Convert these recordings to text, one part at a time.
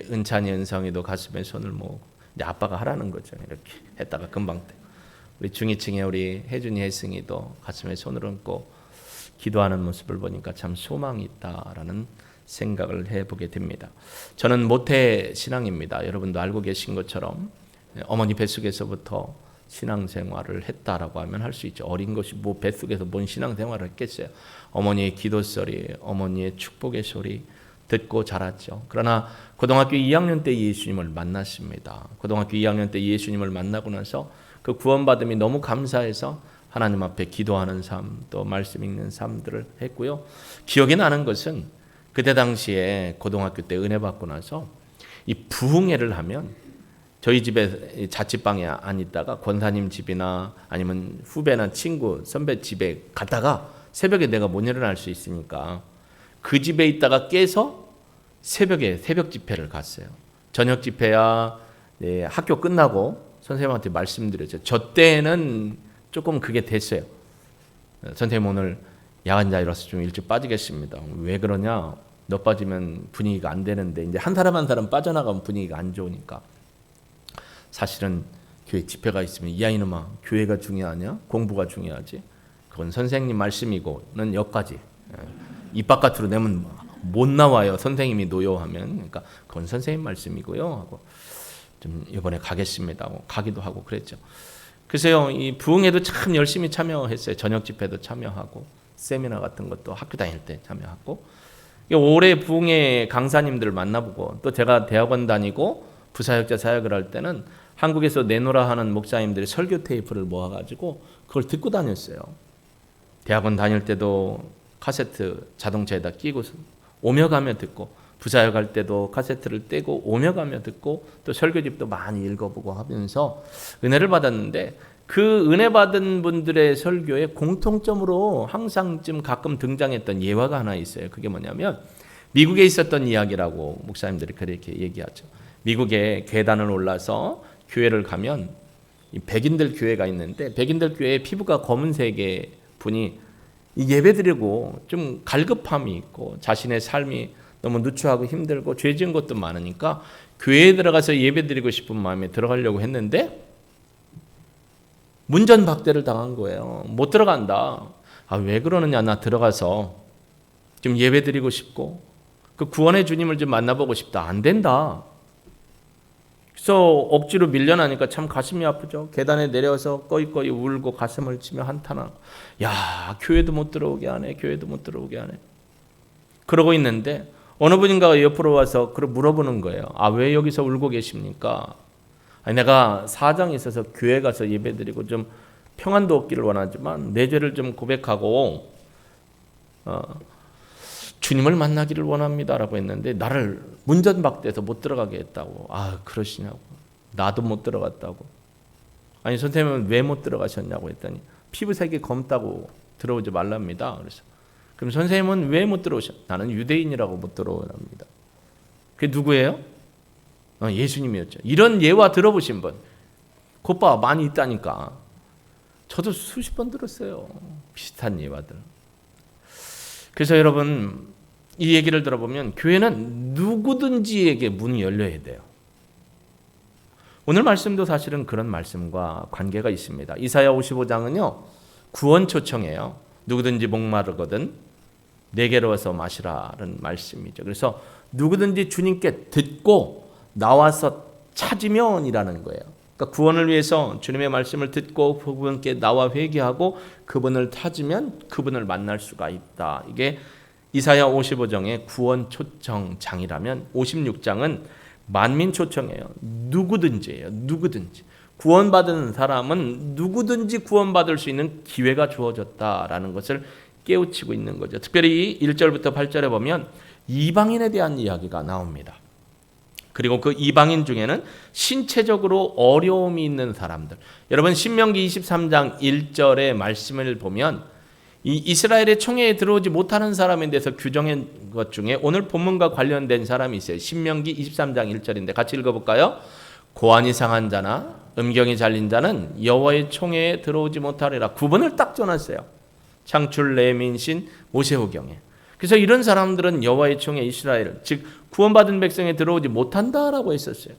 은찬이 은성이도 가슴에 손을 모으고 이제 아빠가 하라는 거죠. 이렇게 했다가 금방 돼. 우리 중이층에 우리 혜준이 혜승이도 가슴에 손을 얹고 기도하는 모습을 보니까 참 소망이 있다라는 생각을 해보게 됩니다. 저는 모태 신앙입니다. 여러분도 알고 계신 것처럼 어머니 뱃속에서부터 신앙생활을 했다라고 하면 할 수 있죠. 어린 것이 뭐 뱃속에서 뭔 신앙생활을 했겠어요. 어머니의 기도 소리, 어머니의 축복의 소리 듣고 자랐죠. 그러나 고등학교 2학년 때 예수님을 만났습니다. 고등학교 2학년 때 예수님을 만나고 나서 그 구원받음이 너무 감사해서 하나님 앞에 기도하는 삶, 또 말씀 읽는 삶들을 했고요. 기억이 나는 것은 그때 당시에 고등학교 때 은혜 받고 나서 이 부흥회를 하면 저희 집에 자취방에 안 있다가 권사님 집이나 아니면 후배나 친구, 선배 집에 갔다가 새벽에 내가 못 일어날 수 있으니까 그 집에 있다가 깨서 새벽에 새벽 집회를 갔어요. 저녁 집회야 학교 끝나고 선생님한테 말씀드렸죠. 저 때는 조금 그게 됐어요. 선생님 오늘 야간 자율라서 좀 일찍 빠지겠습니다. 왜 그러냐? 너 빠지면 분위기가 안 되는데 이제 한 사람 한 사람 빠져나가면 분위기가 안 좋으니까. 사실은 교회 집회가 있으면 이 아이놈아 교회가 중요하냐? 공부가 중요하지? 그건 선생님 말씀이고는 여기까지. 입 바깥으로 내면 못 나와요. 선생님이 노여하면. 그러니까 그건 선생님 말씀이고요 하고 좀 이번에 가겠습니다 하고 가기도 하고 그랬죠. 그래서요 이 부흥회도 참 열심히 참여했어요. 저녁 집회도 참여하고 세미나 같은 것도 학교 다닐 때 참여하고 올해 부흥회 강사님들 만나보고 또 제가 대학원 다니고 부사역자 사역을 할 때는 한국에서 내노라 하는 목사님들이 설교 테이프를 모아가지고 그걸 듣고 다녔어요. 대학원 다닐 때도 카세트 자동차에다 끼고 오며 가며 듣고 부사역 할 때도 카세트를 떼고 오며 가며 듣고 또 설교집도 많이 읽어보고 하면서 은혜를 받았는데 그 은혜 받은 분들의 설교에 공통점으로 항상 가끔 등장했던 예화가 하나 있어요. 그게 뭐냐면 미국에 있었던 이야기라고 목사님들이 그렇게 얘기하죠. 미국에 계단을 올라서 교회를 가면 백인들 교회가 있는데 백인들 교회에 피부가 검은색의 분이 예배드리고 좀 갈급함이 있고 자신의 삶이 너무 누추하고 힘들고 죄 지은 것도 많으니까 교회에 들어가서 예배드리고 싶은 마음에 들어가려고 했는데 문전박대를 당한 거예요. 못 들어간다. 왜 그러느냐? 나 들어가서 좀 예배드리고 싶고 그 구원의 주님을 좀 만나보고 싶다. 안 된다. 그래서 억지로 밀려나니까 참 가슴이 아프죠. 계단에 내려서 꺼이꺼이 울고 가슴을 치며 한탄하고 야 교회도 못 들어오게 하네. 교회도 못 들어오게 하네. 그러고 있는데 어느 분인가가 옆으로 와서 물어보는 거예요. 왜 여기서 울고 계십니까? 내가 사정이 있어서 교회 가서 예배드리고 좀 평안도 얻기를 원하지만 내 죄를 좀 고백하고 주님을 만나기를 원합니다라고 했는데 나를 문전박대해서 못 들어가게 했다고. 그러시냐고. 나도 못 들어갔다고. 아니 선생님은 왜 못 들어가셨냐고 했더니 피부색이 검다고 들어오지 말랍니다. 그래서 그럼 선생님은 왜 못 들어오셨? 나는 유대인이라고 못 들어오랍니다. 그게 누구예요? 예수님이었죠. 이런 예화 들어보신 분? 곧봐 많이 있다니까. 저도 수십 번 들었어요. 비슷한 예화들. 그래서 여러분 이 얘기를 들어보면 교회는 누구든지에게 문이 열려야 돼요. 오늘 말씀도 사실은 그런 말씀과 관계가 있습니다. 이사야 55장은요. 구원 초청이에요. 누구든지 목마르거든 내게로 와서 마시라는 말씀이죠. 그래서 누구든지 주님께 듣고 나와서 찾으면이라는 거예요. 그러니까 구원을 위해서 주님의 말씀을 듣고 그분께 나와 회개하고 그분을 찾으면 그분을 만날 수가 있다. 이게 이사야 55장의 구원 초청장이라면 56장은 만민 초청이에요. 누구든지예요. 누구든지. 구원받은 사람은 누구든지 구원받을 수 있는 기회가 주어졌다라는 것을 깨우치고 있는 거죠. 특별히 1절부터 8절에 보면 이방인에 대한 이야기가 나옵니다. 그리고 그 이방인 중에는 신체적으로 어려움이 있는 사람들. 여러분 신명기 23장 1절의 말씀을 보면 이 이스라엘의 총회에 들어오지 못하는 사람에 대해서 규정한 것 중에 오늘 본문과 관련된 사람이 있어요. 신명기 23장 1절인데 같이 읽어볼까요? 고안이 상한 자나 음경이 잘린 자는 여호와의 총회에 들어오지 못하리라. 구분을 딱 줘놨어요. 창출 레민신 모세오경에. 그래서 이런 사람들은 여호와의 총회 이스라엘, 즉 구원받은 백성에 들어오지 못한다라고 했었어요.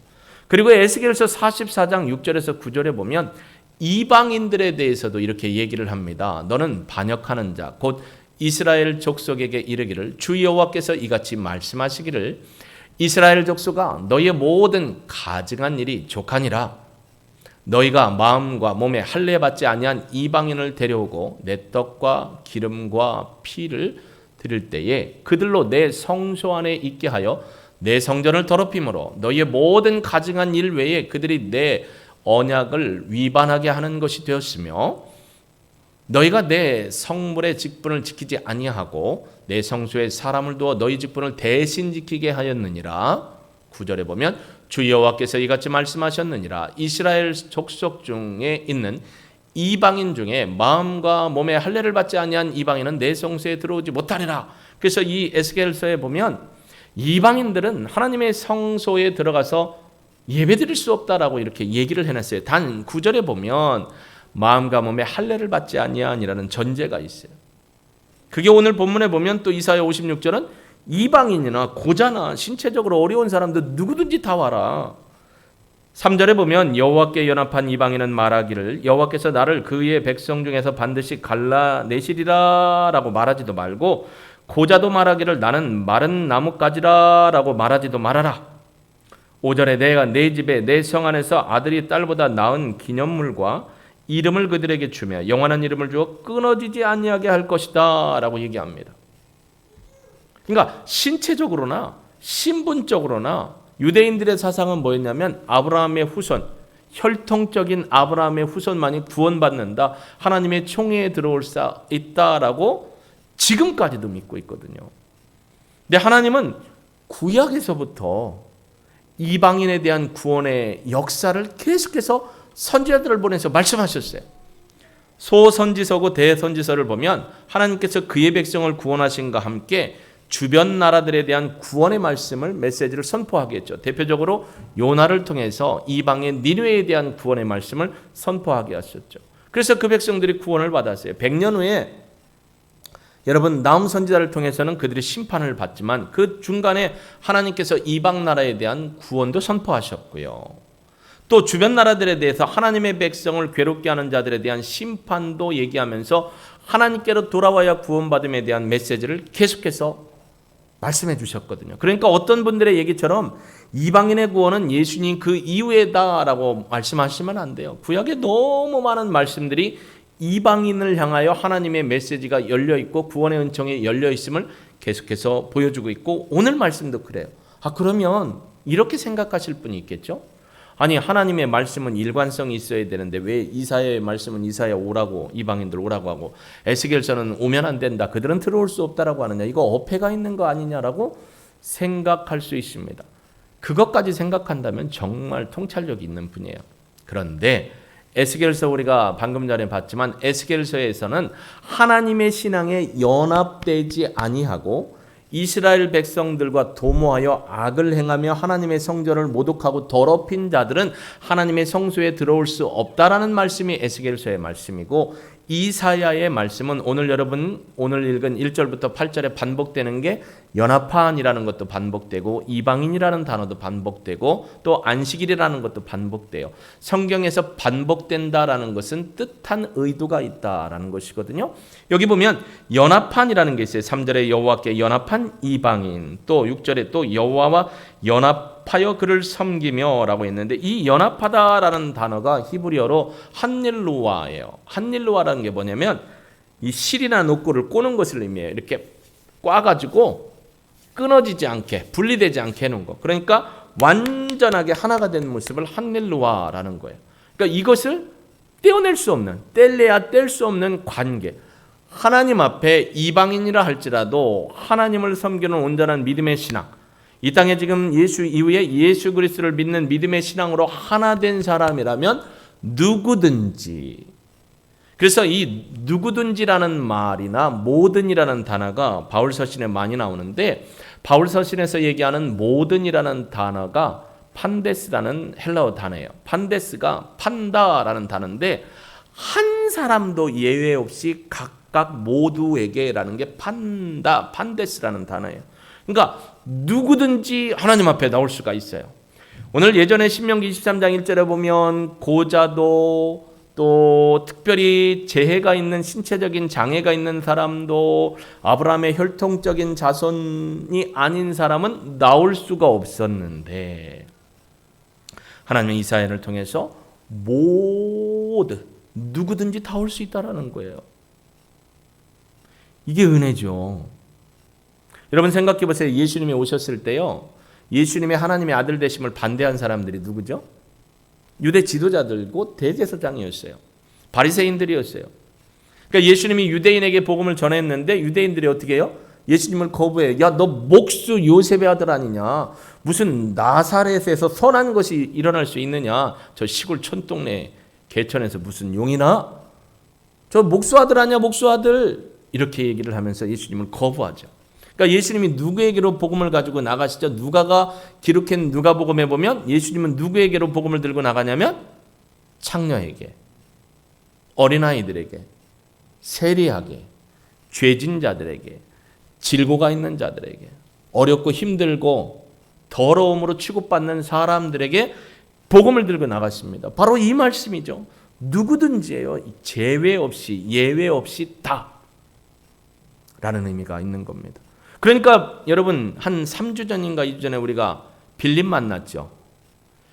그리고 에스겔서 44장 6절에서 9절에 보면 이방인들에 대해서도 이렇게 얘기를 합니다. 너는 반역하는 자, 곧 이스라엘 족속에게 이르기를 주 여호와께서 이같이 말씀하시기를 이스라엘 족속아 너희의 모든 가증한 일이 족하니라. 너희가 마음과 몸에 할례 받지 아니한 이방인을 데려오고 내 떡과 기름과 피를 드릴 때에 그들로 내 성소 안에 있게 하여 내 성전을 더럽힘으로 너희의 모든 가증한 일 외에 그들이 내 언약을 위반하게 하는 것이 되었으며 너희가 내 성물의 직분을 지키지 아니하고 내 성소에 사람을 두어 너희 직분을 대신 지키게 하였느니라. 9절에 보면 주 여호와께서 이같이 말씀하셨느니라. 이스라엘 족속 중에 있는 이방인 중에 마음과 몸에 할례를 받지 아니한 이방인은 내 성소에 들어오지 못하리라. 그래서 이 에스겔서에 보면 이방인들은 하나님의 성소에 들어가서 예배드릴 수 없다라고 이렇게 얘기를 해놨어요. 단 9절에 보면 마음과 몸에 할례를 받지 아니하니라는 전제가 있어요. 그게 오늘 본문에 보면 또 이사야 56절은 이방인이나 고자나 신체적으로 어려운 사람들 누구든지 다 와라. 3절에 보면 여호와께 연합한 이방인은 말하기를 여호와께서 나를 그의 백성 중에서 반드시 갈라내시리라 라고 말하지도 말고 고자도 말하기를 나는 마른 나뭇가지라 라고 말하지도 말아라. 5절에 내가 내 집에 내 성 안에서 아들이 딸보다 나은 기념물과 이름을 그들에게 주며 영원한 이름을 주어 끊어지지 아니하게 할 것이다 라고 얘기합니다. 그러니까 신체적으로나 신분적으로나 유대인들의 사상은 뭐였냐면 아브라함의 후손, 혈통적인 아브라함의 후손만이 구원받는다, 하나님의 총회에 들어올 수 있다라고 지금까지도 믿고 있거든요. 근데 하나님은 구약에서부터 이방인에 대한 구원의 역사를 계속해서 선지자들을 보내서 말씀하셨어요. 소선지서고 대선지서를 보면 하나님께서 그의 백성을 구원하신과 함께 주변 나라들에 대한 구원의 말씀을 메시지를 선포하게 했죠. 대표적으로 요나를 통해서 이방의 니느웨에 대한 구원의 말씀을 선포하게 하셨죠. 그래서 그 백성들이 구원을 받았어요. 100년 후에 여러분 나훔 선지자를 통해서는 그들이 심판을 받지만 그 중간에 하나님께서 이방 나라에 대한 구원도 선포하셨고요. 또 주변 나라들에 대해서 하나님의 백성을 괴롭게 하는 자들에 대한 심판도 얘기하면서 하나님께로 돌아와야 구원받음에 대한 메시지를 계속해서 말씀해 주셨거든요. 그러니까 어떤 분들의 얘기처럼 이방인의 구원은 예수님 그 이후에다라고 말씀하시면 안 돼요. 구약에 너무 많은 말씀들이 이방인을 향하여 하나님의 메시지가 열려있고 구원의 은총이 열려있음을 계속해서 보여주고 있고 오늘 말씀도 그래요. 그러면 이렇게 생각하실 분이 있겠죠? 아니 하나님의 말씀은 일관성이 있어야 되는데 왜 이사야의 말씀은 이사야 오라고 이방인들 오라고 하고 에스겔서는 오면 안 된다, 그들은 들어올 수 없다라고 하느냐, 이거 어폐가 있는 거 아니냐라고 생각할 수 있습니다. 그것까지 생각한다면 정말 통찰력이 있는 분이에요. 그런데 에스겔서 우리가 방금 전에 봤지만 에스겔서에서는 하나님의 신앙에 연합되지 아니하고 이스라엘 백성들과 도모하여 악을 행하며 하나님의 성전을 모독하고 더럽힌 자들은 하나님의 성소에 들어올 수 없다라는 말씀이 에스겔서의 말씀이고, 이사야의 말씀은 오늘 여러분 오늘 읽은 1절부터 8절에 반복되는 게 연합한이라는 것도 반복되고 이방인이라는 단어도 반복되고 또 안식일이라는 것도 반복돼요. 성경에서 반복된다라는 것은 뜻한 의도가 있다라는 것이거든요. 여기 보면 연합한이라는 게 있어요. 3절에 여호와께 연합한 이방인, 또 6절에 또 여호와와 연합하여 그를 섬기며 라고 했는데 이 연합하다라는 단어가 히브리어로 한닐루아예요. 한닐루아라는 게 뭐냐면 이 실이나 노고를 꼬는 것을 의미해요. 이렇게 꽈가지고 끊어지지 않게 분리되지 않게 해놓은 거. 그러니까 완전하게 하나가 된 모습을 한닐루아라는 거예요. 그러니까 이것을 떼어낼 수 없는, 뗄래야 뗄 수 없는 관계. 하나님 앞에 이방인이라 할지라도 하나님을 섬기는 온전한 믿음의 신앙, 이 땅에 지금 예수 이후에 예수 그리스도를 믿는 믿음의 신앙으로 하나 된 사람이라면 누구든지, 그래서 이 누구든지라는 말이나 모든이라는 단어가 바울 서신에 많이 나오는데 바울 서신에서 얘기하는 모든이라는 단어가 판데스라는 헬라어 단어예요. 판데스가 판다라는 단어인데 한 사람도 예외 없이 각 각각 모두에게라는 게 판데스라는 단어예요. 그러니까 누구든지 하나님 앞에 나올 수가 있어요. 오늘 예전에 신명기 23장 1절에 보면 고자도 또 특별히 재해가 있는 신체적인 장애가 있는 사람도 아브라함의 혈통적인 자손이 아닌 사람은 나올 수가 없었는데 하나님은 이사야를 통해서 모두 누구든지 다 올 수 있다라는 거예요. 이게 은혜죠. 여러분 생각해 보세요. 예수님이 오셨을 때요. 예수님의 하나님의 아들 되심을 반대한 사람들이 누구죠? 유대 지도자들고 대제사장이었어요. 바리새인들이었어요. 그러니까 예수님이 유대인에게 복음을 전했는데 유대인들이 어떻게 해요? 예수님을 거부해요. 야, 너 목수 요셉의 아들 아니냐? 무슨 나사렛에서 선한 것이 일어날 수 있느냐? 저 시골 촌동네 개천에서 무슨 용이나? 저 목수 아들 아니야, 목수 아들. 이렇게 얘기를 하면서 예수님을 거부하죠. 그러니까 예수님이 누구에게로 복음을 가지고 나가시죠? 누가가 기록한 누가복음에 보면 예수님은 누구에게로 복음을 들고 나가냐면 창녀에게, 어린아이들에게, 세리하게, 죄진 자들에게, 질고가 있는 자들에게, 어렵고 힘들고 더러움으로 취급받는 사람들에게 복음을 들고 나갔습니다. 바로 이 말씀이죠. 누구든지예요. 제외 없이, 예외 없이 다 라는 의미가 있는 겁니다. 그러니까 여러분 한 3주 전인가 2주 전에 우리가 빌립 만났죠.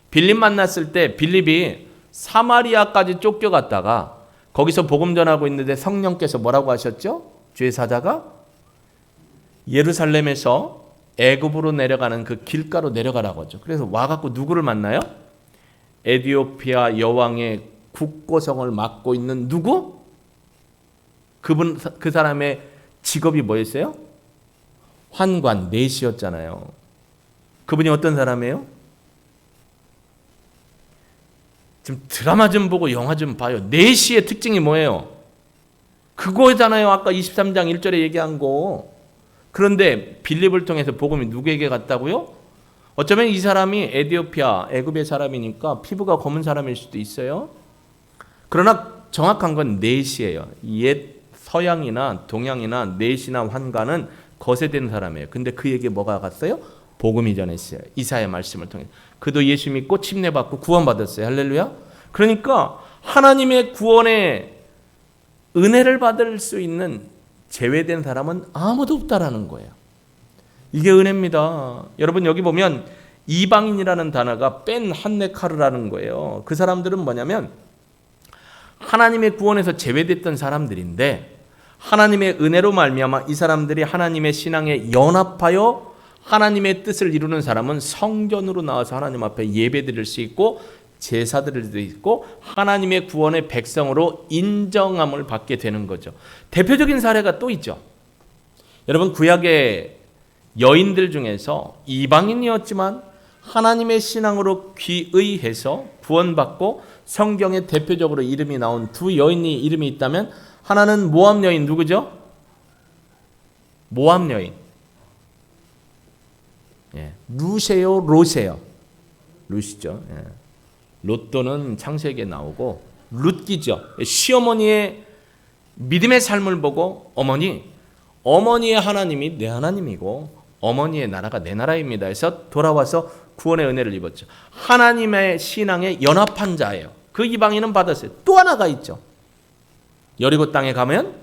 빌립 만났을 때 빌립이 사마리아까지 쫓겨갔다가 거기서 복음 전하고 있는데 성령께서 뭐라고 하셨죠? 주의 사자가 예루살렘에서 애굽으로 내려가는 그 길가로 내려가라고 하죠. 그래서 와갖고 누구를 만나요? 에티오피아 여왕의 국고성을 맡고 있는 누구? 그 사람의 직업이 뭐였어요? 환관, 내시였잖아요. 그분이 어떤 사람이에요? 지금 드라마 좀 보고 영화 좀 봐요. 내시의 특징이 뭐예요? 그거잖아요. 아까 23장 1절에 얘기한 거. 그런데 빌립을 통해서 복음이 누구에게 갔다고요? 어쩌면 이 사람이 에티오피아, 애굽의 사람이니까 피부가 검은 사람일 수도 있어요. 그러나 정확한 건 내시예요. 옛 서양이나 동양이나 내시나 환관은 거세된 사람이에요. 근데 그에게 뭐가 갔어요? 복음이 전했어요. 이사야 말씀을 통해. 그도 예수 믿고 침례받고 구원받았어요. 할렐루야. 그러니까 하나님의 구원의 은혜를 받을 수 있는 제외된 사람은 아무도 없다라는 거예요. 이게 은혜입니다. 여러분 여기 보면 이방인이라는 단어가 뺀 한네카르라는 거예요. 그 사람들은 뭐냐면 하나님의 구원에서 제외됐던 사람들인데 하나님의 은혜로 말미암아 이 사람들이 하나님의 신앙에 연합하여 하나님의 뜻을 이루는 사람은 성전으로 나와서 하나님 앞에 예배드릴 수 있고 제사드릴 수 있고 하나님의 구원의 백성으로 인정함을 받게 되는 거죠. 대표적인 사례가 또 있죠. 여러분 구약의 여인들 중에서 이방인이었지만 하나님의 신앙으로 귀의해서 구원받고 성경에 대표적으로 이름이 나온 두 여인이 이름이 있다면 하나는 모압 여인 누구죠? 모압 여인. 예. 루세요, 로세요. 룻이죠. 예. 롯도는 창세기에 나오고 룻기죠. 시어머니의 믿음의 삶을 보고 어머니의 하나님이 내 하나님이고 어머니의 나라가 내 나라입니다 해서 돌아와서 구원의 은혜를 입었죠. 하나님의 신앙에 연합한 자예요. 그 이방인은 받았어요. 또 하나가 있죠. 여리고 땅에 가면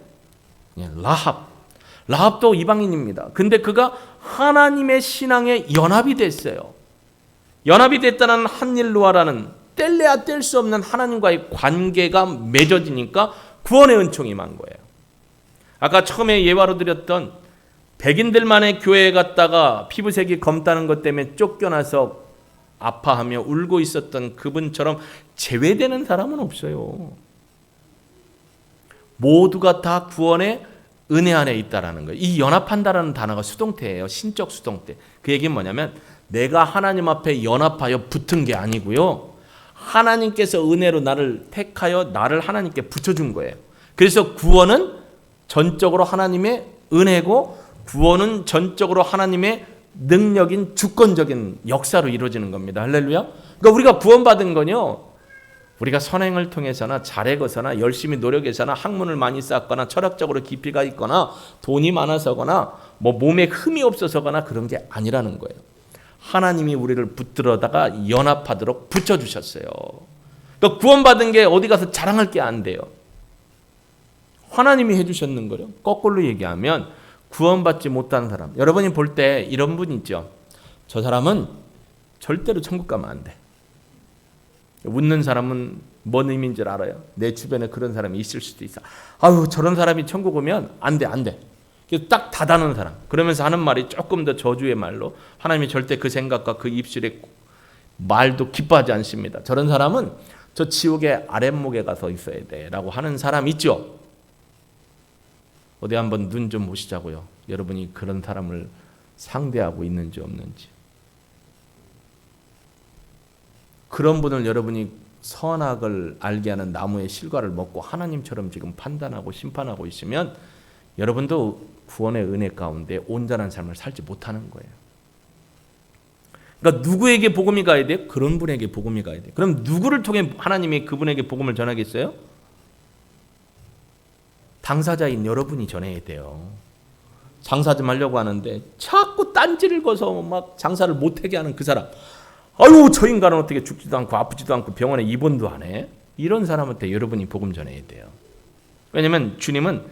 라합도 이방인입니다. 근데 그가 하나님의 신앙에 연합이 됐어요. 연합이 됐다는 한일루아라는 뗄래야 뗄 수 없는 하나님과의 관계가 맺어지니까 구원의 은총이 임한 거예요. 아까 처음에 예화로 드렸던 백인들만의 교회에 갔다가 피부색이 검다는 것 때문에 쫓겨나서 아파하며 울고 있었던 그분처럼 제외되는 사람은 없어요. 모두가 다 구원의 은혜 안에 있다라는 거예요. 이 연합한다라는 단어가 수동태예요. 신적 수동태. 그 얘기는 뭐냐면 내가 하나님 앞에 연합하여 붙은 게 아니고요. 하나님께서 은혜로 나를 택하여 나를 하나님께 붙여준 거예요. 그래서 구원은 전적으로 하나님의 은혜고 구원은 전적으로 하나님의 능력인 주권적인 역사로 이루어지는 겁니다. 할렐루야. 그러니까 우리가 구원받은 건요. 우리가 선행을 통해서나 잘해거서나 열심히 노력해서나 학문을 많이 쌓거나 철학적으로 깊이가 있거나 돈이 많아서거나 뭐 몸에 흠이 없어서거나 그런 게 아니라는 거예요. 하나님이 우리를 붙들어다가 연합하도록 붙여주셨어요. 그러니까 구원받은 게 어디 가서 자랑할 게 안 돼요. 하나님이 해주셨는 거예요. 거꾸로 얘기하면 구원받지 못한 사람, 여러분이 볼 때 이런 분 있죠. 저 사람은 절대로 천국 가면 안 돼. 웃는 사람은 뭔 의미인 줄 알아요? 내 주변에 그런 사람이 있을 수도 있어. 아유, 저런 사람이 천국 오면 안 돼, 안 돼. 딱 닫아놓은 사람. 그러면서 하는 말이 조금 더 저주의 말로, 하나님이 절대 그 생각과 그 입술의 말도 기뻐하지 않습니다. 저런 사람은 저 지옥의 아랫목에 가서 있어야 돼 라고 하는 사람 있죠. 어디 한번 눈 좀 보시자고요. 여러분이 그런 사람을 상대하고 있는지 없는지. 그런 분을 여러분이 선악을 알게 하는 나무의 실과를 먹고 하나님처럼 지금 판단하고 심판하고 있으면 여러분도 구원의 은혜 가운데 온전한 삶을 살지 못하는 거예요. 그러니까 누구에게 복음이 가야 돼요? 그런 분에게 복음이 가야 돼요. 그럼 누구를 통해 하나님이 그분에게 복음을 전하겠어요? 당사자인 여러분이 전해야 돼요. 장사 좀 하려고 하는데 자꾸 딴지를 거서 막 장사를 못하게 하는 그 사람. 아유, 저 인간은 어떻게 죽지도 않고 아프지도 않고 병원에 입원도 안 해? 이런 사람한테 여러분이 복음 전해야 돼요. 왜냐하면 주님은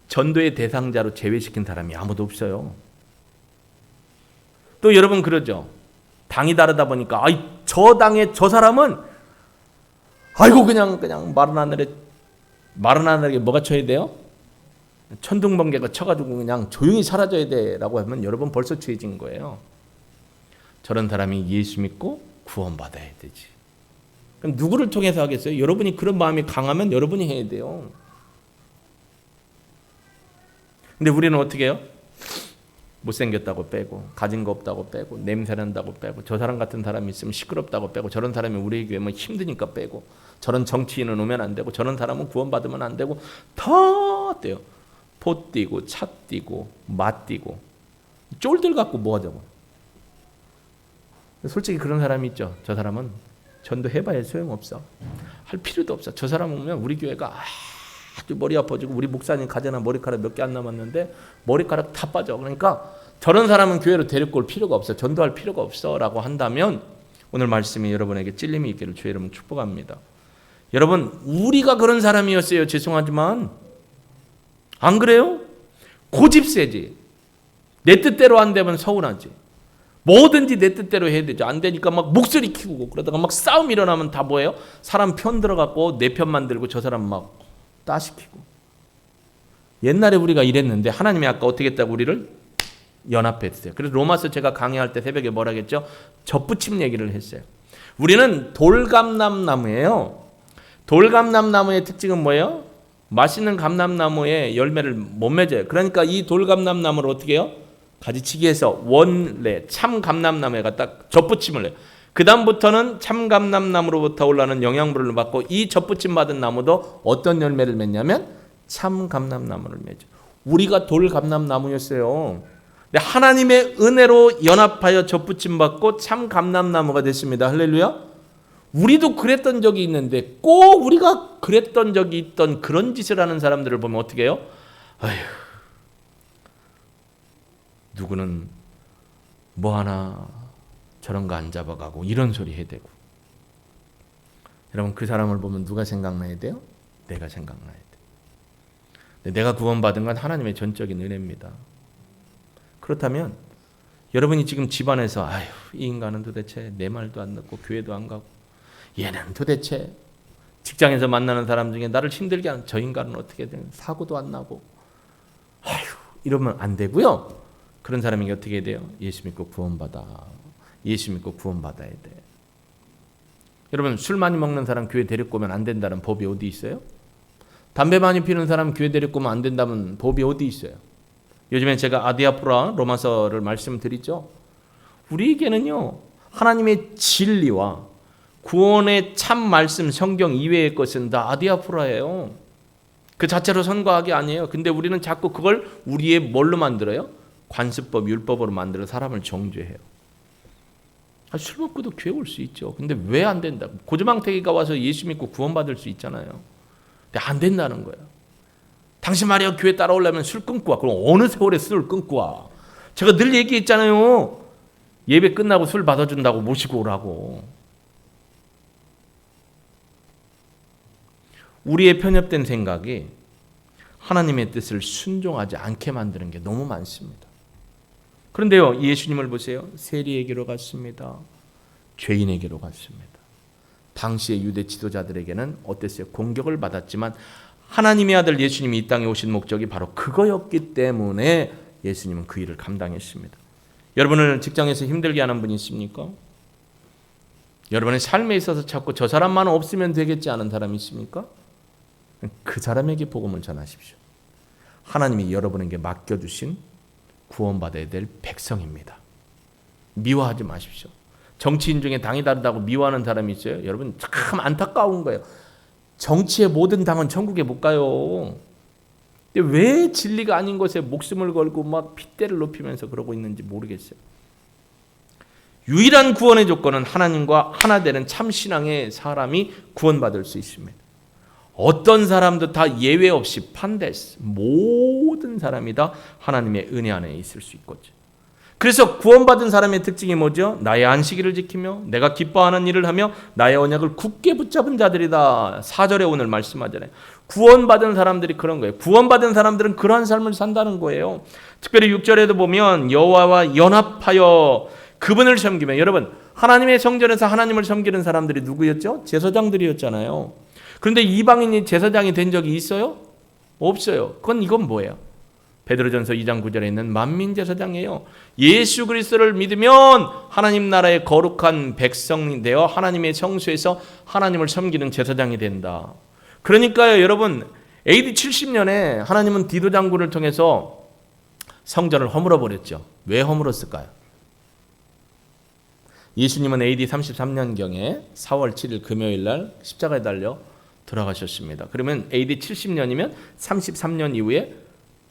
전도의 대상자로 제외시킨 사람이 아무도 없어요. 또 여러분 그러죠. 당이 다르다 보니까 아이, 저 당의 저 사람은 아이고 그냥 마른 하늘에 뭐가 쳐야 돼요? 천둥번개가 쳐가지고 그냥 조용히 사라져야 돼라고 하면 여러분 벌써 죄진 거예요. 저런 사람이 예수 믿고 구원받아야 되지. 그럼 누구를 통해서 하겠어요? 여러분이 그런 마음이 강하면 여러분이 해야 돼요. 근데 우리는 어떻게 해요? 못생겼다고 빼고, 가진 거 없다고 빼고, 냄새 난다고 빼고, 저 사람 같은 사람이 있으면 시끄럽다고 빼고, 저런 사람이 우리 교회 뭐 힘드니까 빼고, 저런 정치인은 오면 안 되고, 저런 사람은 구원받으면 안 되고, 다 어때요? 포 띄고, 차 띄고, 맛 띄고, 쫄들 갖고 뭐 하자고. 솔직히 그런 사람이 있죠. 저 사람은 전도해봐야 소용없어. 할 필요도 없어. 저 사람 오면 우리 교회가 아주 머리 아파지고 우리 목사님 가져나 머리카락 몇 개 안 남았는데 머리카락 다 빠져. 그러니까 저런 사람은 교회로 데리고 올 필요가 없어. 전도할 필요가 없어 라고 한다면 오늘 말씀이 여러분에게 찔림이 있기를 주의 이름으로 축복합니다. 여러분 우리가 그런 사람이었어요. 죄송하지만 안 그래요? 고집세지. 내 뜻대로 안 되면 서운하지. 뭐든지 내 뜻대로 해야 되죠. 안 되니까 막 목소리 키우고 그러다가 막 싸움 일어나면 다 뭐예요? 사람 편 들어갖고 내 편 만들고 저 사람 막 따시키고. 옛날에 우리가 이랬는데 하나님이 아까 어떻게 했다고 우리를 연합했어요. 그래서 로마서 제가 강의할 때 새벽에 뭐라 했죠? 접붙임 얘기를 했어요. 우리는 돌감람나무예요. 돌감람나무의 특징은 뭐예요? 맛있는 감람나무의 열매를 못 맺어요. 그러니까 이 돌감람나무를 어떻게 해요? 가지치기해서 원래 참 감람나무에가 딱 접붙임을 해요. 그 다음부터는 참 감람나무로부터 올라오는 영양분을 받고 이 접붙임 받은 나무도 어떤 열매를 맺냐면 참 감람나무를 맺죠. 우리가 돌 감람나무였어요. 근데 하나님의 은혜로 연합하여 접붙임 받고 참 감람나무가 됐습니다. 할렐루야. 우리도 그랬던 적이 있는데 꼭 우리가 그랬던 적이 있던 그런 짓을 하는 사람들을 보면 어떻게 해요? 아휴, 누구는 뭐 하나 저런 거 안 잡아가고 이런 소리 해대고. 여러분 그 사람을 보면 누가 생각나야 돼요? 내가 생각나야 돼. 내가 구원받은 건 하나님의 전적인 은혜입니다. 그렇다면 여러분이 지금 집안에서 아휴 이 인간은 도대체 내 말도 안 듣고 교회도 안 가고 얘는 도대체 직장에서 만나는 사람 중에 나를 힘들게 하는 저 인간은 어떻게 되는 사고도 안 나고 아휴 이러면 안 되고요. 그런 사람이 어떻게 해야 돼요? 예수 믿고 구원받아. 예수 믿고 구원받아야 돼. 여러분 술 많이 먹는 사람 교회 데리고 오면 안 된다는 법이 어디 있어요? 담배 많이 피우는 사람 교회 데리고 오면 안 된다는 법이 어디 있어요? 요즘에 제가 아디아프라 로마서를 말씀드리죠. 우리에게는요 하나님의 진리와 구원의 참 말씀 성경 이외의 것은 다 아디아프라예요. 그 자체로 선과하기 아니에요. 근데 우리는 자꾸 그걸 우리의 뭘로 만들어요? 관습법, 율법으로 만들어 사람을 정죄해요. 술 먹고도 교회 올 수 있죠. 근데 왜 안 된다? 고조망태기가 와서 예수 믿고 구원받을 수 있잖아요. 근데 안 된다는 거예요. 당신 말이야 교회 따라오려면 술 끊고 와. 그럼 어느 세월에 술을 끊고 와? 제가 늘 얘기했잖아요. 예배 끝나고 술 받아준다고 모시고 오라고. 우리의 편협된 생각이 하나님의 뜻을 순종하지 않게 만드는 게 너무 많습니다. 그런데요, 예수님을 보세요. 세리에게로 갔습니다. 죄인에게로 갔습니다. 당시의 유대 지도자들에게는 어땠어요? 공격을 받았지만 하나님의 아들 예수님이 이 땅에 오신 목적이 바로 그거였기 때문에 예수님은 그 일을 감당했습니다. 여러분을 직장에서 힘들게 하는 분이 있습니까? 여러분의 삶에 있어서 자꾸 저 사람만 없으면 되겠지 하는 사람이 있습니까? 그 사람에게 복음을 전하십시오. 하나님이 여러분에게 맡겨주신 구원받아야 될 백성입니다. 미워하지 마십시오. 정치인 중에 당이 다르다고 미워하는 사람이 있어요. 여러분 참 안타까운 거예요. 정치의 모든 당은 천국에 못 가요. 근데 왜 진리가 아닌 것에 목숨을 걸고 막 핏대를 높이면서 그러고 있는지 모르겠어요. 유일한 구원의 조건은 하나님과 하나 되는 참 신앙의 사람이 구원받을 수 있습니다. 어떤 사람도 다 예외 없이 판데스, 모든 사람이 다 하나님의 은혜 안에 있을 수 있거든요. 그래서 구원받은 사람의 특징이 뭐죠? 나의 안식일을 지키며 내가 기뻐하는 일을 하며 나의 언약을 굳게 붙잡은 자들이다. 4절에 오늘 말씀하잖아요. 구원받은 사람들이 그런 거예요. 구원받은 사람들은 그러한 삶을 산다는 거예요. 특별히 6절에도 보면 여호와와 연합하여 그분을 섬기며, 여러분 하나님의 성전에서 하나님을 섬기는 사람들이 누구였죠? 제사장들이었잖아요. 그런데 이방인이 제사장이 된 적이 있어요? 없어요. 이건 뭐예요? 베드로전서 2장 9절에 있는 만민제사장이에요. 예수 그리스도를 믿으면 하나님 나라의 거룩한 백성이 되어 하나님의 성소에서 하나님을 섬기는 제사장이 된다. 그러니까요, 여러분 AD 70년에 하나님은 디도 장군을 통해서 성전을 허물어 버렸죠. 왜 허물었을까요? 예수님은 AD 33년경에 4월 7일 금요일 날 십자가에 달려 돌아가셨습니다. 그러면 AD 70년이면 33년 이후에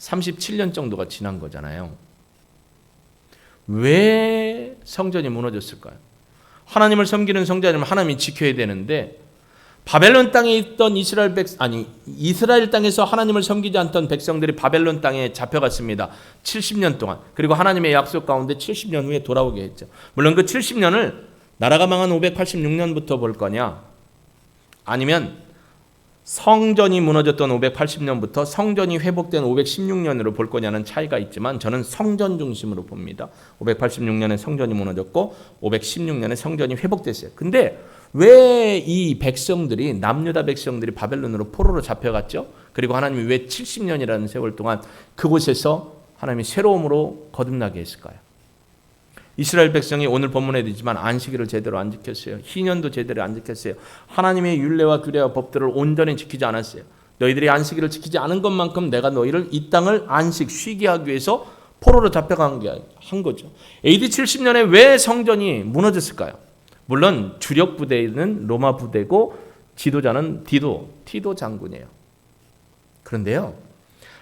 37년 정도가 지난 거잖아요. 왜 성전이 무너졌을까요? 하나님을 섬기는 성전이면 하나님이 지켜야 되는데 바벨론 땅에 있던 이스라엘 땅에서 하나님을 섬기지 않던 백성들이 바벨론 땅에 잡혀갔습니다. 70년 동안. 그리고 하나님의 약속 가운데 70년 후에 돌아오게 했죠. 물론 그 70년을 나라가 망한 586년부터 볼 거냐, 아니면 성전이 무너졌던 580년부터 성전이 회복된 516년으로 볼 거냐는 차이가 있지만 저는 성전 중심으로 봅니다. 586년에 성전이 무너졌고 516년에 성전이 회복됐어요. 근데 왜 이 백성들이, 남유다 백성들이 바벨론으로 포로로 잡혀갔죠? 그리고 하나님이 왜 70년이라는 세월 동안 그곳에서 하나님이 새로움으로 거듭나게 했을까요? 이스라엘 백성이 오늘 본문에 있지만 안식일을 제대로 안 지켰어요. 희년도 제대로 안 지켰어요. 하나님의 율례와 규례와 법들을 온전히 지키지 않았어요. 너희들이 안식일을 지키지 않은 것만큼 내가 너희를 이 땅을 안식 쉬게 하기 위해서 포로로 잡혀간 게 한 거죠. AD 70년에 왜 성전이 무너졌을까요? 물론 주력 부대는 로마 부대고 지도자는 티도 장군이에요. 그런데요,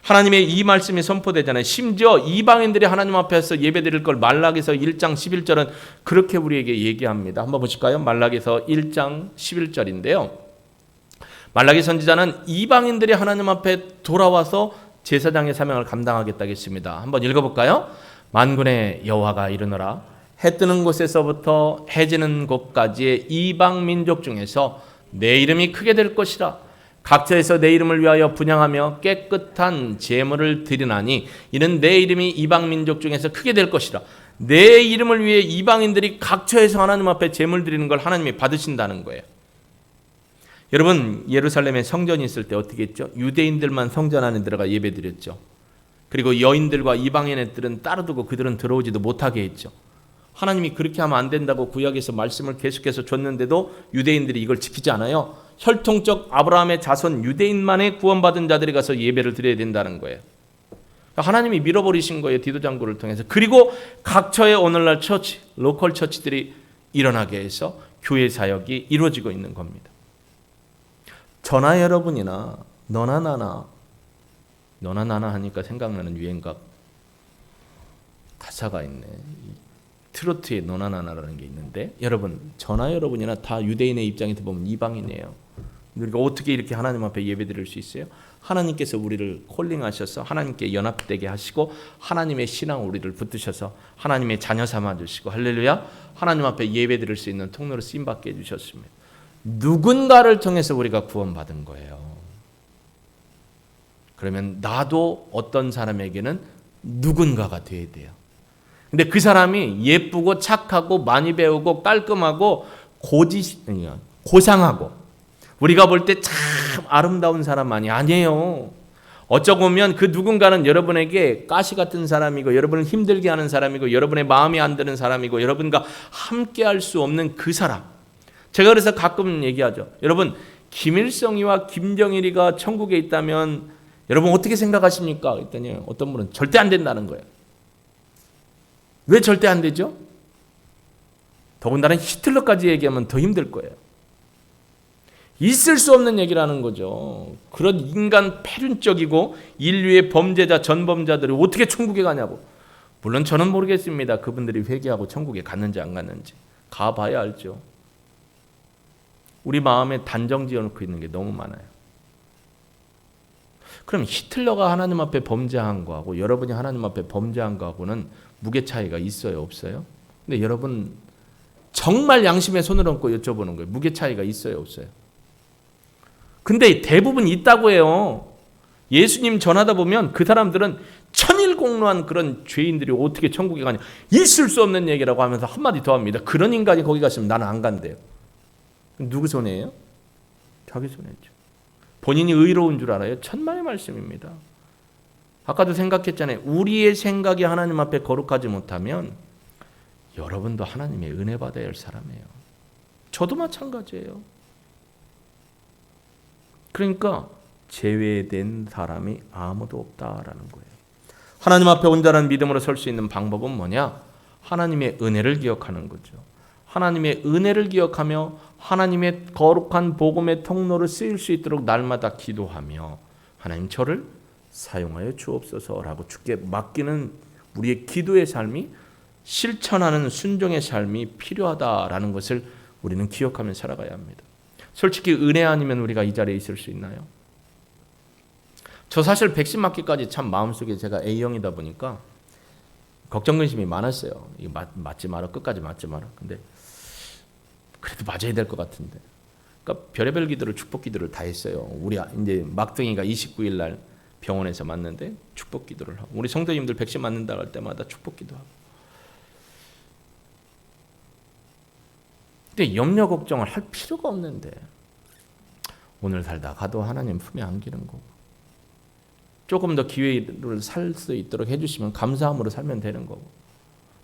하나님의 이 말씀이 선포되잖아요. 심지어 이방인들이 하나님 앞에서 예배드릴 걸 말라기서 1장 11절은 그렇게 우리에게 얘기합니다. 한번 보실까요? 말라기서 1장 11절인데요. 말라기 선지자는 이방인들이 하나님 앞에 돌아와서 제사장의 사명을 감당하겠다고 했습니다. 한번 읽어볼까요? 만군의 여호와가 이르노라. 해 뜨는 곳에서부터 해 지는 곳까지의 이방 민족 중에서 내 이름이 크게 될 것이라. 각처에서 내 이름을 위하여 분향하며 깨끗한 제물을 드리나니 이는 내 이름이 이방 민족 중에서 크게 될 것이라. 내 이름을 위해 이방인들이 각처에서 하나님 앞에 제물 드리는 걸 하나님이 받으신다는 거예요. 여러분, 예루살렘에 성전이 있을 때 어떻게 했죠? 유대인들만 성전 안에 들어가 예배 드렸죠. 그리고 여인들과 이방인 애들은 따로 두고 그들은 들어오지도 못하게 했죠. 하나님이 그렇게 하면 안 된다고 구약에서 말씀을 계속해서 줬는데도 유대인들이 이걸 지키지 않아요. 혈통적 아브라함의 자손 유대인만의 구원받은 자들이 가서 예배를 드려야 된다는 거예요. 하나님이 밀어버리신 거예요, 디도장군을 통해서. 그리고 각처의 오늘날 처치, 로컬 처치들이 일어나게 해서 교회 사역이 이루어지고 있는 겁니다. 저나 여러분이나 너나 나나 하니까 생각나는 유행가 가사가 있네. 트로트의 너나나나라는 게 있는데 여러분 저나 여러분이나 다 유대인의 입장에서 보면 이방인이에요. 우리가 어떻게 이렇게 하나님 앞에 예배드릴 수 있어요? 하나님께서 우리를 콜링하셔서 하나님께 연합되게 하시고 하나님의 신앙 우리를 붙드셔서 하나님의 자녀 삼아주시고 할렐루야 하나님 앞에 예배드릴 수 있는 통로로 쓰임받게 해주셨습니다. 누군가를 통해서 우리가 구원받은 거예요. 그러면 나도 어떤 사람에게는 누군가가 돼야 돼요. 근데 그 사람이 예쁘고 착하고 많이 배우고 깔끔하고 고상하고 우리가 볼 때 참 아름다운 사람만이 아니에요. 어쩌고 보면 그 누군가는 여러분에게 가시 같은 사람이고 여러분을 힘들게 하는 사람이고 여러분의 마음에 안 드는 사람이고 여러분과 함께 할 수 없는 그 사람. 제가 그래서 가끔 얘기하죠. 여러분 김일성이와 김정일이가 천국에 있다면 여러분 어떻게 생각하십니까? 그랬더니 어떤 분은 절대 안 된다는 거예요. 왜 절대 안 되죠? 더군다나 히틀러까지 얘기하면 더 힘들 거예요. 있을 수 없는 얘기라는 거죠. 그런 인간 패륜적이고 인류의 범죄자 전범자들이 어떻게 천국에 가냐고. 물론 저는 모르겠습니다. 그분들이 회개하고 천국에 갔는지 안 갔는지. 가봐야 알죠. 우리 마음에 단정 지어놓고 있는 게 너무 많아요. 그럼 히틀러가 하나님 앞에 범죄한 거하고 여러분이 하나님 앞에 범죄한 거하고는 무게 차이가 있어요, 없어요? 근데 여러분 정말 양심에 손을 얹고 여쭤보는 거예요. 무게 차이가 있어요, 없어요? 근데 대부분 있다고 해요. 예수님 전하다 보면 그 사람들은 천일공로한 그런 죄인들이 어떻게 천국에 가냐. 있을 수 없는 얘기라고 하면서 한마디 더 합니다. 그런 인간이 거기 갔으면 나는 안 간대요. 누구 손해예요? 자기 손해죠. 본인이 의로운 줄 알아요? 천만의 말씀입니다. 아까도 생각했잖아요. 우리의 생각이 하나님 앞에 거룩하지 못하면 여러분도 하나님의 은혜 받아야 할 사람이에요. 저도 마찬가지예요. 그러니까 제외된 사람이 아무도 없다라는 거예요. 하나님 앞에 온전한 믿음으로 설 수 있는 방법은 뭐냐? 하나님의 은혜를 기억하는 거죠. 하나님의 은혜를 기억하며 하나님의 거룩한 복음의 통로를 쓰일 수 있도록 날마다 기도하며 하나님 저를 사용하여 주옵소서라고 주께 맡기는 우리의 기도의 삶이 실천하는 순종의 삶이 필요하다라는 것을 우리는 기억하며 살아가야 합니다. 솔직히 은혜 아니면 우리가 이 자리에 있을 수 있나요? 저 사실 백신 맞기까지 참 마음속에 제가 A형이다 보니까 걱정 근심이 많았어요. 이거 맞지 마라, 끝까지 맞지 마라. 근데 그래도 맞아야 될 것 같은데. 그러니까 별의별 기도를 축복 기도를 다 했어요. 우리 이제 막둥이가 29일 날 병원에서 맞는데 축복 기도를 하고 우리 성도님들 백신 맞는다 할 때마다 축복 기도하고. 근데 염려 걱정을 할 필요가 없는데 오늘 살다 가도 하나님 품에 안기는 거고 조금 더 기회를 살 수 있도록 해주시면 감사함으로 살면 되는 거고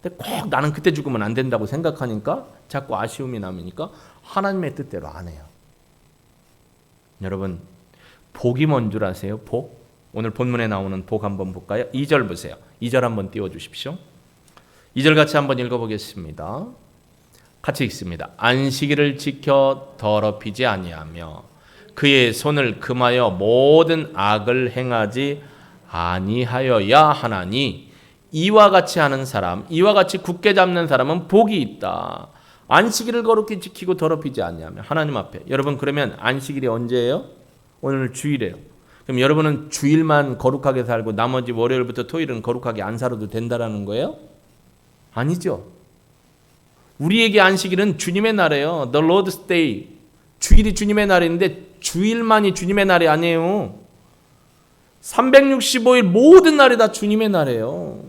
근데 꼭 나는 그때 죽으면 안 된다고 생각하니까 자꾸 아쉬움이 남으니까 하나님의 뜻대로 안 해요. 여러분 복이 뭔 줄 아세요? 복? 오늘 본문에 나오는 복 한번 볼까요? 2절 보세요. 2절 한번 띄워주십시오. 2절 같이 한번 읽어보겠습니다. 같이 읽습니다. 안식일을 지켜 더럽히지 아니하며 그의 손을 금하여 모든 악을 행하지 아니하여야 하나니 이와 같이 하는 사람, 이와 같이 굳게 잡는 사람은 복이 있다. 안식일을 거룩히 지키고 더럽히지 아니하며 하나님 앞에. 여러분 그러면 안식일이 언제예요? 오늘 주일이에요. 그럼 여러분은 주일만 거룩하게 살고 나머지 월요일부터 토요일은 거룩하게 안 살아도 된다라는 거예요? 아니죠. 우리에게 안식일은 주님의 날이에요. The Lord's Day. 주일이 주님의 날인데 주일만이 주님의 날이 아니에요. 365일 모든 날이 다 주님의 날이에요.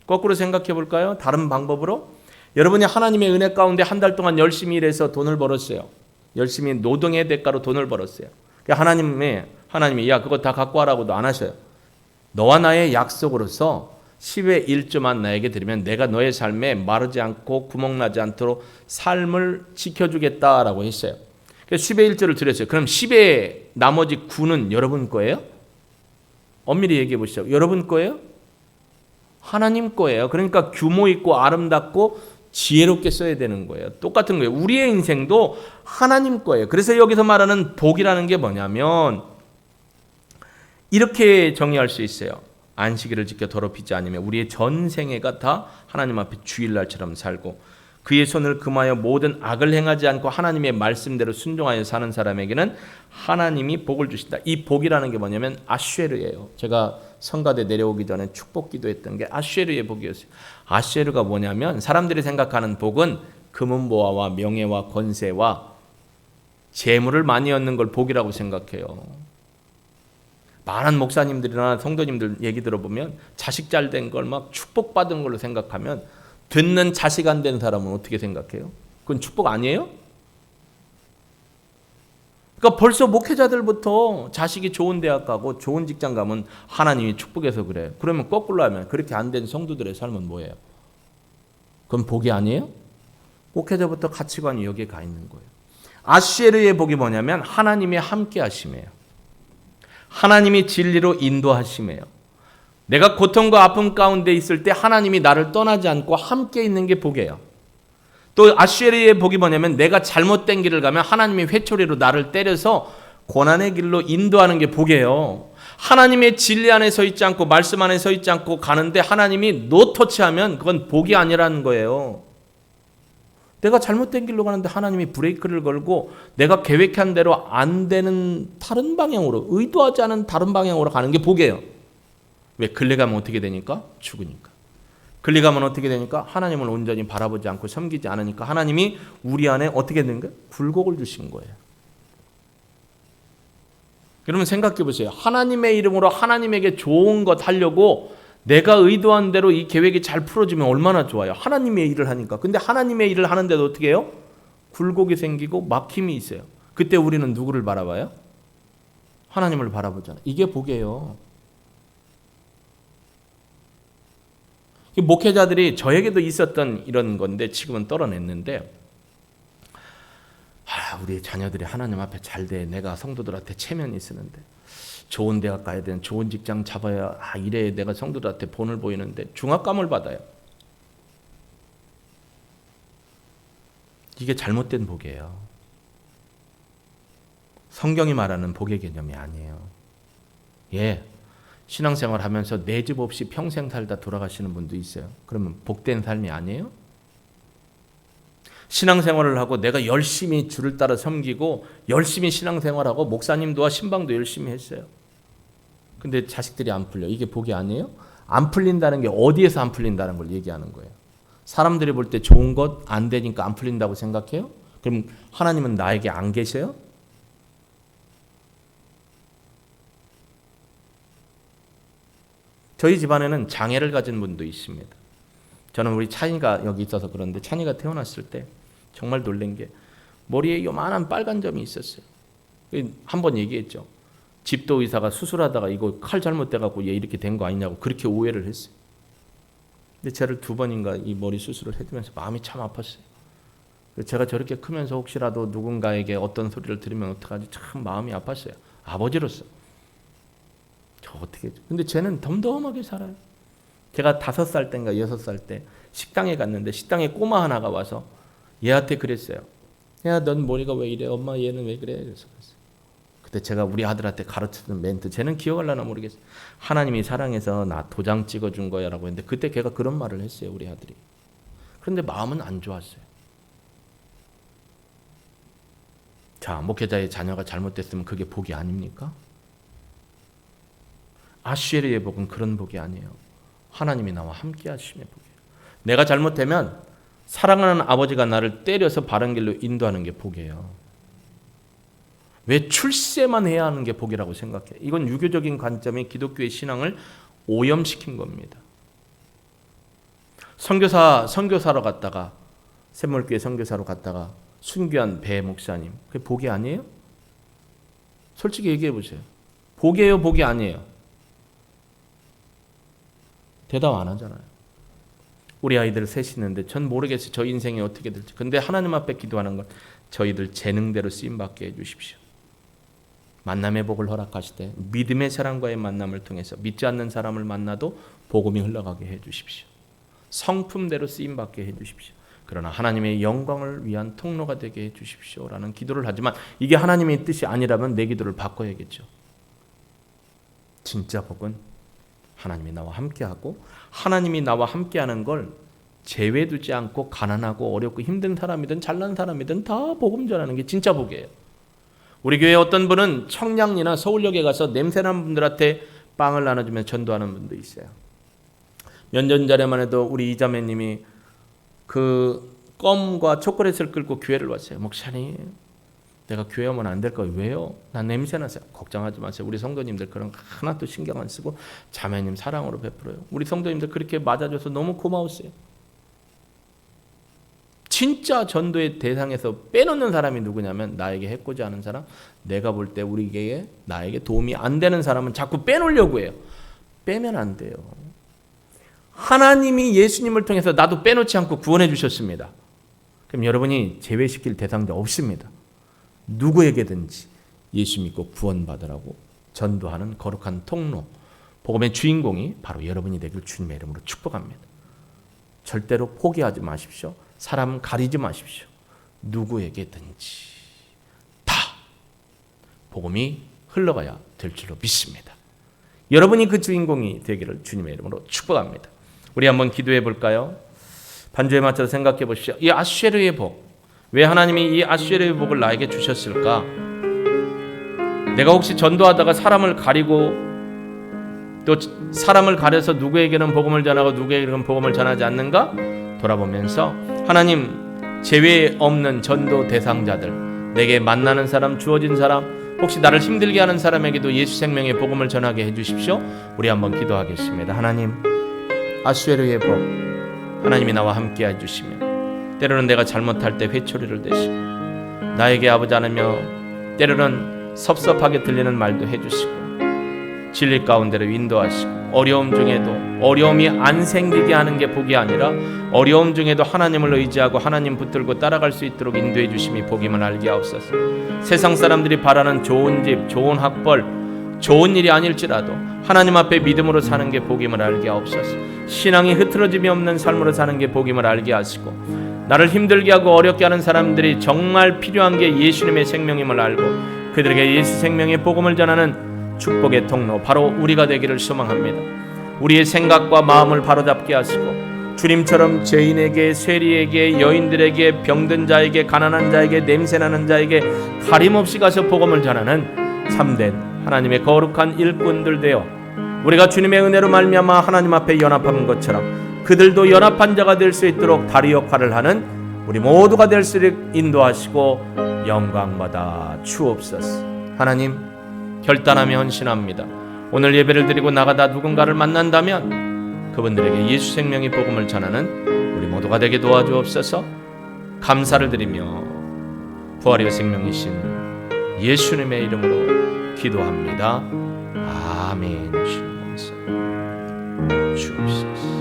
거꾸로 생각해 볼까요? 다른 방법으로 여러분이 하나님의 은혜 가운데 한 달 동안 열심히 일해서 돈을 벌었어요. 열심히 노동의 대가로 돈을 벌었어요. 하나님이 야 그거 다 갖고 와라고도 안 하셔요. 너와 나의 약속으로서 10의 1조만 나에게 드리면 내가 너의 삶에 마르지 않고 구멍나지 않도록 삶을 지켜주겠다라고 했어요. 그래서 10의 1조를 드렸어요. 그럼 10의 나머지 9는 여러분 거예요? 엄밀히 얘기해 보시죠. 여러분 거예요? 하나님 거예요. 그러니까 규모 있고 아름답고 지혜롭게 써야 되는 거예요. 똑같은 거예요. 우리의 인생도 하나님 거예요. 그래서 여기서 말하는 복이라는 게 뭐냐면 이렇게 정의할 수 있어요. 안식일을 지켜 더럽히지 않으며 우리의 전생애가 다 하나님 앞에 주일날처럼 살고 그의 손을 금하여 모든 악을 행하지 않고 하나님의 말씀대로 순종하여 사는 사람에게는 하나님이 복을 주신다. 이 복이라는 게 뭐냐면 아쉐르예요. 제가 성가대 내려오기 전에 축복 기도했던 게 아쉐르의 복이었어요. 아쉐르가 뭐냐면 사람들이 생각하는 복은 금은보화와 명예와 권세와 재물을 많이 얻는 걸 복이라고 생각해요. 많은 목사님들이나 성도님들 얘기 들어보면 자식 잘 된 걸 막 축복받은 걸로 생각하면 듣는 자식 안 된 사람은 어떻게 생각해요? 그건 축복 아니에요? 그러니까 벌써 목회자들부터 자식이 좋은 대학 가고 좋은 직장 가면 하나님이 축복해서 그래. 그러면 거꾸로 하면 그렇게 안 된 성도들의 삶은 뭐예요? 그건 복이 아니에요? 목회자부터 가치관이 여기에 가 있는 거예요. 아쉐르의 복이 뭐냐면 하나님의 함께 하심이에요. 하나님이 진리로 인도하심이에요. 내가 고통과 아픔 가운데 있을 때 하나님이 나를 떠나지 않고 함께 있는 게 복이에요. 또 아쉐르의 복이 뭐냐면 내가 잘못된 길을 가면 하나님이 회초리로 나를 때려서 고난의 길로 인도하는 게 복이에요. 하나님의 진리 안에 서 있지 않고 말씀 안에 서 있지 않고 가는데 하나님이 노터치하면 그건 복이 아니라는 거예요. 내가 잘못된 길로 가는데 하나님이 브레이크를 걸고 내가 계획한 대로 안 되는 다른 방향으로, 의도하지 않은 다른 방향으로 가는 게 복이에요. 왜? 끌려가면 어떻게 되니까? 죽으니까. 끌려가면 어떻게 되니까? 하나님을 온전히 바라보지 않고 섬기지 않으니까 하나님이 우리 안에 어떻게 된 거예요? 굴곡을 주신 거예요. 여러분 생각해 보세요. 하나님의 이름으로 하나님에게 좋은 것 하려고 내가 의도한 대로 이 계획이 잘 풀어지면 얼마나 좋아요. 하나님의 일을 하니까. 근데 하나님의 일을 하는데도 어떻게 해요? 굴곡이 생기고 막힘이 있어요. 그때 우리는 누구를 바라봐요? 하나님을 바라보잖아요. 이게 복이에요. 목회자들이 저에게도 있었던 이런 건데 지금은 떨어냈는데 우리 자녀들이 하나님 앞에 잘 돼. 내가 성도들한테 체면이 있었는데 좋은 대학 가야 되는 좋은 직장 잡아야 이래 내가 성도들한테 본을 보이는데 중압감을 받아요. 이게 잘못된 복이에요. 성경이 말하는 복의 개념이 아니에요. 예, 신앙생활 하면서 내 집 없이 평생 살다 돌아가시는 분도 있어요. 그러면 복된 삶이 아니에요? 신앙생활을 하고 내가 열심히 주를 따라 섬기고 열심히 신앙생활하고 목사님도와 신방도 열심히 했어요. 근데 자식들이 안 풀려. 이게 복이 아니에요? 안 풀린다는 게 어디에서 안 풀린다는 걸 얘기하는 거예요. 사람들이 볼 때 좋은 것 안 되니까 안 풀린다고 생각해요? 그럼 하나님은 나에게 안 계세요? 저희 집안에는 장애를 가진 분도 있습니다. 저는 우리 찬이가 여기 있어서 그런데 찬이가 태어났을 때 정말 놀란 게 머리에 요만한 빨간 점이 있었어요. 한번 얘기했죠. 집도 의사가 수술하다가 이거 칼 잘못돼갖고 얘 이렇게 된 거 아니냐고 그렇게 오해를 했어요. 근데 저를 2번인가 이 머리 수술을 해주면서 마음이 참 아팠어요. 제가 저렇게 크면서 혹시라도 누군가에게 어떤 소리를 들으면 어떡하지 참 마음이 아팠어요. 아버지로서. 저 어떻게 했죠? 근데 쟤는 덤덤하게 살아요. 제가 5살 때인가 6살 때 식당에 갔는데 식당에 꼬마 하나가 와서 얘한테 그랬어요. 야, 넌 머리가 왜 이래? 엄마 얘는 왜 그래? 그래서 그때 제가 우리 아들한테 가르쳤던 멘트, 쟤는 기억할라나 모르겠어요. 하나님이 사랑해서 나 도장 찍어준 거야 라고 했는데 그때 걔가 그런 말을 했어요. 우리 아들이. 그런데 마음은 안 좋았어요. 자, 목회자의 자녀가 잘못됐으면 그게 복이 아닙니까? 아쉐르의 복은 그런 복이 아니에요. 하나님이 나와 함께 하심의 복이에요. 내가 잘못되면 사랑하는 아버지가 나를 때려서 바른 길로 인도하는 게 복이에요. 왜 출세만 해야 하는 게 복이라고 생각해? 이건 유교적인 관점이 기독교의 신앙을 오염시킨 겁니다. 선교사로 갔다가 샘물교회 선교사로 갔다가 순교한 배 목사님, 그게 복이 아니에요? 솔직히 얘기해 보세요. 복이에요, 복이 아니에요? 대답 안 하잖아요. 우리 아이들 셋이 있는데 전 모르겠어요. 저 인생이 어떻게 될지. 근데 하나님 앞에 기도하는 건 저희들 재능대로 쓰임받게 해주십시오. 만남의 복을 허락하시되 믿음의 사람과의 만남을 통해서 믿지 않는 사람을 만나도 복음이 흘러가게 해주십시오. 성품대로 쓰임받게 해주십시오. 그러나 하나님의 영광을 위한 통로가 되게 해주십시오 라는 기도를 하지만 이게 하나님의 뜻이 아니라면 내 기도를 바꿔야겠죠. 진짜 복은 하나님이 나와 함께하고 하나님이 나와 함께하는 걸 제외 두지 않고 가난하고 어렵고 힘든 사람이든 잘난 사람이든 다 복음 전하는 게 진짜 복이에요. 우리 교회 어떤 분은 청량리나 서울역에 가서 냄새나는 분들한테 빵을 나눠주면 전도하는 분도 있어요. 몇 년 전에만 해도 우리 이자매님이 그 껌과 초콜릿을 끌고 교회를 왔어요. 목사님, 내가 교회 오면 안 될 거예요. 왜요? 난 냄새 나세요. 걱정하지 마세요. 우리 성도님들 그런 거 하나도 신경 안 쓰고 자매님 사랑으로 베풀어요. 우리 성도님들 그렇게 맞아줘서 너무 고마웠어요. 진짜 전도의 대상에서 빼놓는 사람이 누구냐면 나에게 해코지 하는 사람, 내가 볼 때 우리 교회에 나에게 도움이 안 되는 사람은 자꾸 빼놓으려고 해요. 빼면 안 돼요. 하나님이 예수님을 통해서 나도 빼놓지 않고 구원해 주셨습니다. 그럼 여러분이 제외시킬 대상자 없습니다. 누구에게든지 예수 믿고 구원받으라고 전도하는 거룩한 통로, 복음의 주인공이 바로 여러분이 되길 주님의 이름으로 축복합니다. 절대로 포기하지 마십시오. 사람 가리지 마십시오. 누구에게든지 다 복음이 흘러가야 될 줄로 믿습니다. 여러분이 그 주인공이 되기를 주님의 이름으로 축복합니다. 우리 한번 기도해 볼까요? 반주에 맞춰서 생각해 보십시오. 이 아슈에르의 복, 왜 하나님이 이 아슈에르의 복을 나에게 주셨을까? 내가 혹시 전도하다가 사람을 가리고 또 사람을 가려서 누구에게는 복음을 전하고 누구에게는 복음을 전하지 않는가? 돌아보면서 하나님, 제외 없는 전도 대상자들, 내게 만나는 사람, 주어진 사람, 혹시 나를 힘들게 하는 사람에게도 예수 생명의 복음을 전하게 해주십시오. 우리 한번 기도하겠습니다. 하나님, 아슈에르의 복, 하나님이 나와 함께 해주시면 때로는 내가 잘못할 때 회초리를 대시고 나에게 아버지 않으며 때로는 섭섭하게 들리는 말도 해주시고 진리 가운데로 인도하시고 어려움 중에도 어려움이 안 생기게 하는 게 복이 아니라 어려움 중에도 하나님을 의지하고 하나님 붙들고 따라갈 수 있도록 인도해 주심이 복임을 알게 하옵소서. 세상 사람들이 바라는 좋은 집, 좋은 학벌, 좋은 일이 아닐지라도 하나님 앞에 믿음으로 사는 게 복임을 알게 하옵소서. 신앙이 흐트러짐이 없는 삶으로 사는 게 복임을 알게 하시고 나를 힘들게 하고 어렵게 하는 사람들이 정말 필요한 게 예수님의 생명임을 알고 그들에게 예수 생명의 복음을 전하는 축복의 통로, 바로 우리가 되기를 소망합니다. 우리의 생각과 마음을 바로잡게 하시고 주님처럼 죄인에게, 세리에게, 여인들에게, 병든 자에게, 가난한 자에게, 냄새나는 자에게 가림없이 가서 복음을 전하는 참된 하나님의 거룩한 일꾼들 되어 우리가 주님의 은혜로 말미암아 하나님 앞에 연합한 것처럼 그들도 연합한 자가 될 수 있도록 다리 역할을 하는 우리 모두가 될 수 있도록 인도하시고 영광받아 주옵소서. 하나님, 결단하며 헌신합니다. 오늘 예배를 드리고 나가다 누군가를 만난다면 그분들에게 예수 생명의 복음을 전하는 우리 모두가 되게 도와주옵소서. 감사를 드리며 부활의 생명이신 예수님의 이름으로 기도합니다. 아멘. 주옵소서.